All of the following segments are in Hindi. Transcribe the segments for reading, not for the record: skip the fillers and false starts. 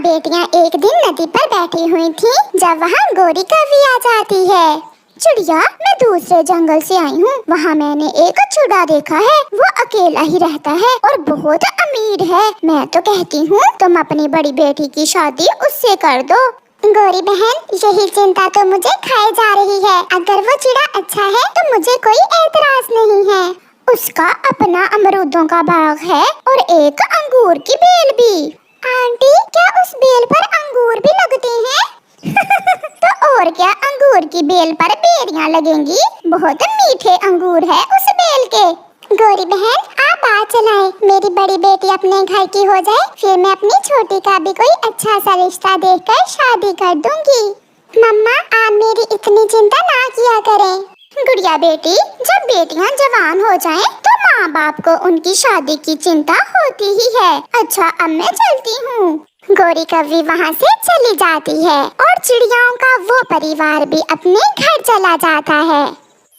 बेटियां एक दिन नदी पर बैठी हुई थीं, जब वहाँ गोरी कौवी आ जाती है। चिड़िया, मैं दूसरे जंगल से आई हूँ। वहाँ मैंने एक चूड़ा देखा है। वो अकेला ही रहता है और बहुत अमीर है। मैं तो कहती हूँ तुम अपनी बड़ी बेटी की शादी उससे कर दो। गोरी बहन, यही चिंता तो मुझे खाए जा रही है। अगर वो चिड़ा अच्छा है तो मुझे कोई एतराज नहीं है। उसका अपना अमरूदों का बाग है और एक अंगूर की बेल भी। आंटी, क्या उस बेल पर अंगूर भी लगते हैं? तो और क्या, अंगूर की बेल पर बेरियां लगेंगी। बहुत मीठे अंगूर है उस बेल के। गोरी बहन, आप बात चलाएं। मेरी बड़ी बेटी अपने घर की हो जाए, फिर मैं अपनी छोटी का भी कोई अच्छा सा रिश्ता देखकर शादी कर दूंगी। मम्मा, आप मेरी इतनी चिंता ना किया करें। गुड़िया बेटी, जब बेटियां जवान हो जाएं, तो माँ बाप को उनकी शादी की चिंता होती ही है। अच्छा, अब मैं चलती हूँ। गोरी कौवी वहाँ से चली जाती है और चिड़ियाओं का वो परिवार भी अपने घर चला जाता है।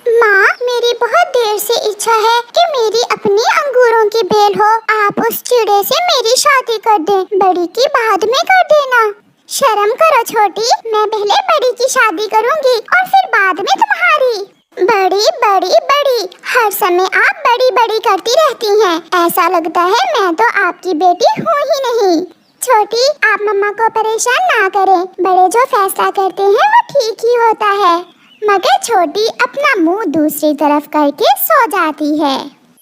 माँ, मेरी बहुत देर से इच्छा है कि मेरी अपनी अंगूरों की बेल हो। आप उस चिड़े से मेरी शादी कर दें। बड़ी की बाद में कर देना। शर्म करो छोटी, मैं पहले बड़ी की शादी करूँगी और फिर बाद में तुम्हारी। बड़ी बड़ी बड़ी, हर समय आप बड़ी बड़ी करती रहती हैं। ऐसा लगता है मैं तो आपकी बेटी हूँ ही नहीं। छोटी, आप मम्मा को परेशान ना करें। बड़े जो फैसला करते हैं वो ठीक ही होता है। मगर छोटी अपना मुंह दूसरी तरफ करके सो जाती है।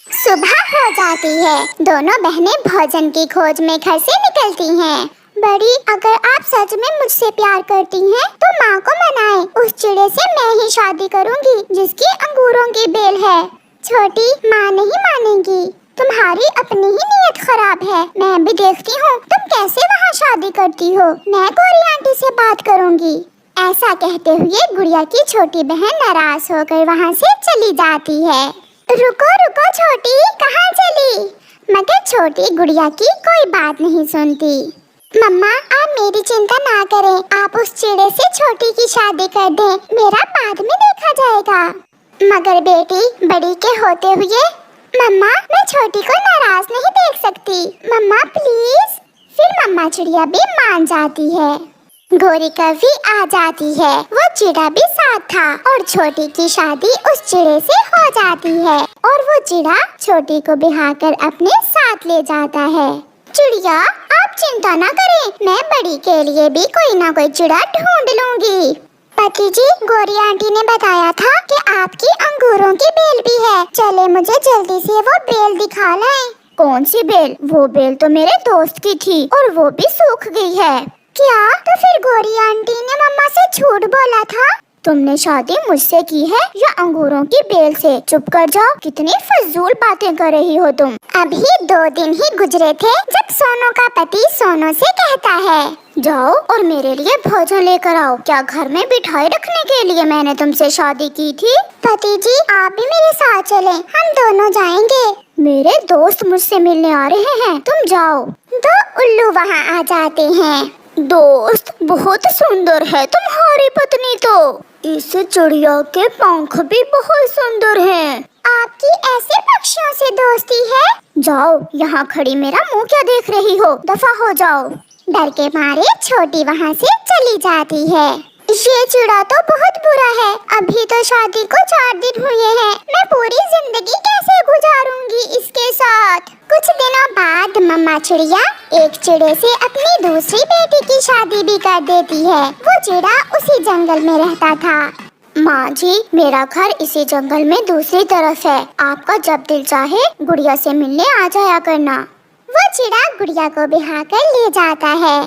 सुबह हो जाती है। दोनों बहनें भोजन की खोज में घर से निकलती हैं। बड़ी, अगर आप सच में मुझसे प्यार करती हैं, तो माँ को मनाएं। उस चिड़े से मैं ही शादी करूँगी जिसकी अंगूरों की बेल है। छोटी, माँ नहीं मानेगी। तुम्हारी अपनी ही नीयत खराब है। मैं भी देखती हूँ तुम कैसे वहाँ शादी करती हो। मैं गोरी आंटी से बात करूँगी। ऐसा कहते हुए गुड़िया की छोटी बहन नाराज होकर वहाँ से चली जाती है। रुको रुको छोटी, कहाँ चली? मगर छोटी गुड़िया की कोई बात नहीं सुनती। मम्मा, आप मेरी चिंता ना करें। आप उस चिड़े से छोटी की शादी कर दें। मेरा बाद में देखा जाएगा। मगर बेटी, बड़ी के होते हुए मम्मा, मैं छोटी को नाराज नहीं देख सकती। मम्मा प्लीज। फिर मम्मा चिड़िया भी मान जाती है। गोरी कौवी आ जाती है। वो चिड़ा भी साथ था और छोटी की शादी उस चिड़े से हो जाती है और वो चिड़ा छोटी को बिहाकर अपने साथ ले जाता है। चिड़िया, आप चिंता ना करें, मैं बड़ी के लिए भी कोई ना कोई चिड़ा ढूंढ लूंगी। पति जी, गोरी आंटी ने बताया था कि आपकी अंगूरों की बेल भी है। चले मुझे जल्दी से वो बेल दिखा लाएं। कौन सी बेल? वो बेल तो मेरे दोस्त की थी और वो भी सूख गई है। क्या? तो फिर गोरी आंटी ने मम्मा से झूठ बोला था? तुमने शादी मुझसे की है या अंगूरों की बेल से? चुप कर जाओ, कितनी फजूल बातें कर रही हो तुम। अभी 2 दिन ही गुजरे थे जब सोनू का पति सोनू से कहता है, जाओ और मेरे लिए भोजन लेकर आओ। क्या घर में बिठाए रखने के लिए मैंने तुमसे शादी की थी? पति जी, आप भी मेरे साथ चलें, हम दोनों जाएंगे। मेरे दोस्त मुझसे मिलने आ रहे हैं, तुम जाओ। 2 उल्लू वहाँ आ जाते हैं। दोस्त, बहुत सुंदर है तुम्हारी पत्नी तो। इस चिड़िया के पंख भी बहुत सुंदर हैं। आपकी ऐसे पक्षियों से दोस्ती है? जाओ, यहाँ खड़ी मेरा मुंह क्या देख रही हो? दफा हो जाओ। डर के मारे छोटी वहाँ से चली जाती है। ये चिड़ा तो बहुत बुरा है। अभी तो शादी को 4 दिन हुए हैं। मैं पूरी जिंदगी कैसे गुजारूंगी इसके साथ? कुछ दिनों बाद मम्मा चिड़िया एक चिड़े से अपनी दूसरी बेटी की शादी भी कर देती है। वो चिड़ा उसी जंगल में रहता था। माँ जी, मेरा घर इसी जंगल में दूसरी तरफ है। आपका जब दिल चाहे गुड़िया से मिलने आ जाया करना। वो चिड़ा गुड़िया को बिहाकर ले जाता है।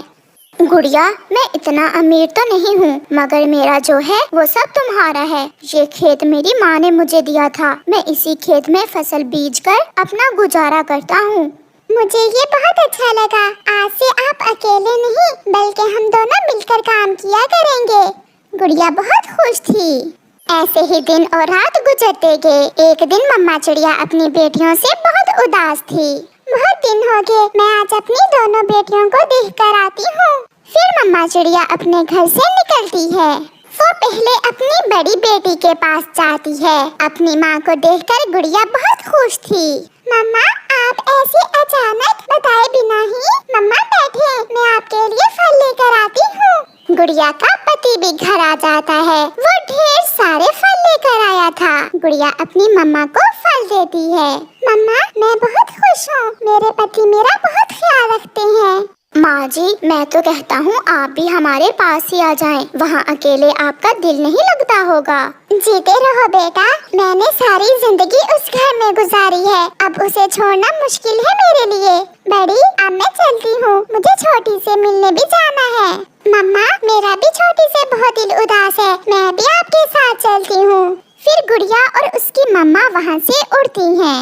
गुड़िया, मैं इतना अमीर तो नहीं हूँ, मगर मेरा जो है वो सब तुम्हारा है। ये खेत मेरी माँ ने मुझे दिया था। मैं इसी खेत में फसल बीज कर अपना गुजारा करता हूँ। मुझे ये बहुत अच्छा लगा। आज से आप अकेले नहीं, बल्कि हम दोनों मिलकर काम किया करेंगे। गुड़िया बहुत खुश थी। ऐसे ही दिन और रात गुजरते गए। एक दिन मम्मा चिड़िया अपनी बेटियों से बहुत उदास थी। बहुत दिन हो गए, मैं आज अपनी दोनों बेटियों को देख कर आती हूँ। फिर मम्मा चिड़िया अपने घर से निकलती है। वो पहले अपनी बड़ी बेटी के पास जाती है। अपनी माँ को देखकर गुड़िया बहुत खुश थी। मम्मा, आप ऐसे अचानक बताए बिना ही? मम्मा बैठे, मैं आपके लिए फल गुड़िया का पति भी घर आ जाता है। वो ढेर सारे फल लेकर आया था। गुड़िया अपनी मम्मा को फल देती है। मम्मा, मैं बहुत खुश हूँ। मेरे पति मेरा बहुत ख्याल रखते हैं। माँ जी, मैं तो कहता हूँ आप भी हमारे पास ही आ जाएं। वहाँ अकेले आपका दिल नहीं लगता होगा। जीते रहो बेटा। मैंने सारी जिंदगी उस घर में गुजारी है। अब उसे छोड़ना मुश्किल है मेरे लिए। बड़ी, अब मैं चलती हूँ। मुझे छोटी से मिलने भी जाना है। मम्मा, मेरा भी छोटी से बहुत दिल उदास है। मैं भी आपके साथ चलती हूँ। फिर गुड़िया और उसकी मम्मा वहाँ से उड़ती हैं।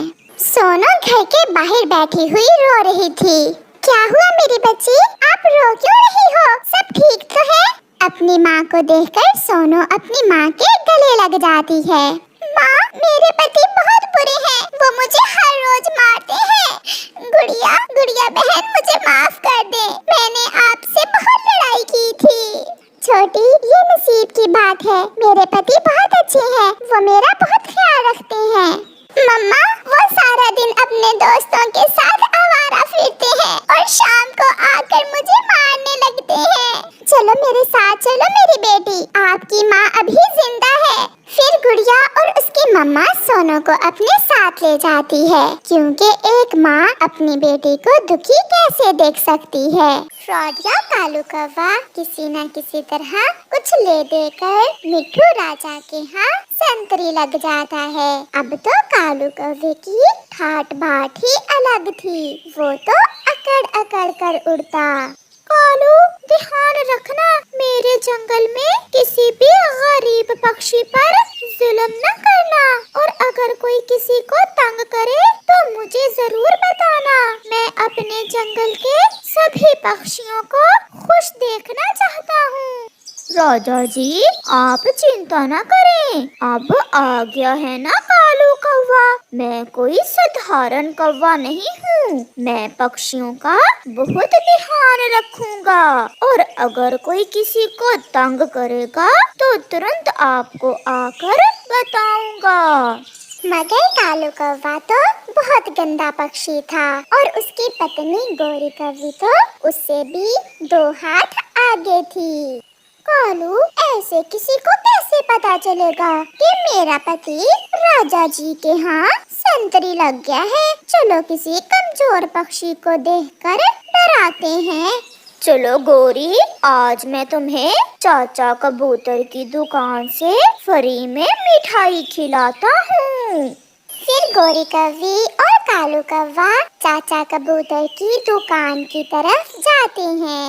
सोनू घर के बाहर बैठी हुई रो रही थी। क्या हुआ मेरी बच्ची? आप रो क्यों रही हो? सब ठीक तो है? अपनी माँ को देखकर सोनू अपनी माँ के गले लग जाती है। माँ, मेरे पति बहुत बुरे हैं। वो मुझे हर रोज मारते हैं। गुड़िया, गुड़िया बहन, मुझे माफ कर दे। मैंने आपसे बहुत लड़ाई की थी। छोटी, ये नसीब की बात है। मेरे पति बहुत अच्छे हैं। वो मेरा बहुत ख्याल रखते हैं। मम्मा, वो सारा दिन अपने दोस्तों के साथ आवारा फिरते हैं और शाम को आकर मुझे मारने लगते हैं। चलो मेरे साथ चलो मेरी बेटी। आपकी माँ अभी जिंदा है। फिर गुड़िया और उसकी मम्मा सोनू को अपने साथ ले जाती है, क्योंकि एक माँ अपनी बेटी को दुखी कैसे देख सकती है। फ्रॉडिया कालू कौवा किसी न किसी तरह कुछ ले देकर मिट्ठू राजा के यहाँ संतरी लग जाता है। अब तो कालू कौवे की ठाट बाट ही अलग थी। वो तो अकड़ अकड़ कर उड़ता। कालू, ध्यान रखना, मेरे जंगल में किसी भी गरीब पक्षी पर जुल्म न करना, और अगर कोई किसी को तंग करे तो मुझे जरूर बताना। मैं अपने जंगल के सभी पक्षियों को खुश देखना चाहता हूँ। राजा जी, आप चिंता न करें। अब आ गया है ना कालू कौवा। मैं कोई साधारण कौवा नहीं हूँ। मैं पक्षियों का बहुत ध्यान रखूंगा, और अगर कोई किसी को तंग करेगा तो तुरंत आपको आकर बताऊंगा। मगर कालू कौवा तो बहुत गंदा पक्षी था, और उसकी पत्नी गोरी कौवी तो उससे भी 2 हाथ आगे थी। कालू, ऐसे किसी को कैसे पता चलेगा कि मेरा पति राजा जी के यहाँ संतरी लग गया है? चलो किसी कमजोर पक्षी को देखकर डराते हैं। चलो गोरी, आज मैं तुम्हें चाचा कबूतर की दुकान से फ्री में मिठाई खिलाता हूँ। फिर गोरी कौवी और कालू कौवा चाचा कबूतर की दुकान की तरफ जाते हैं।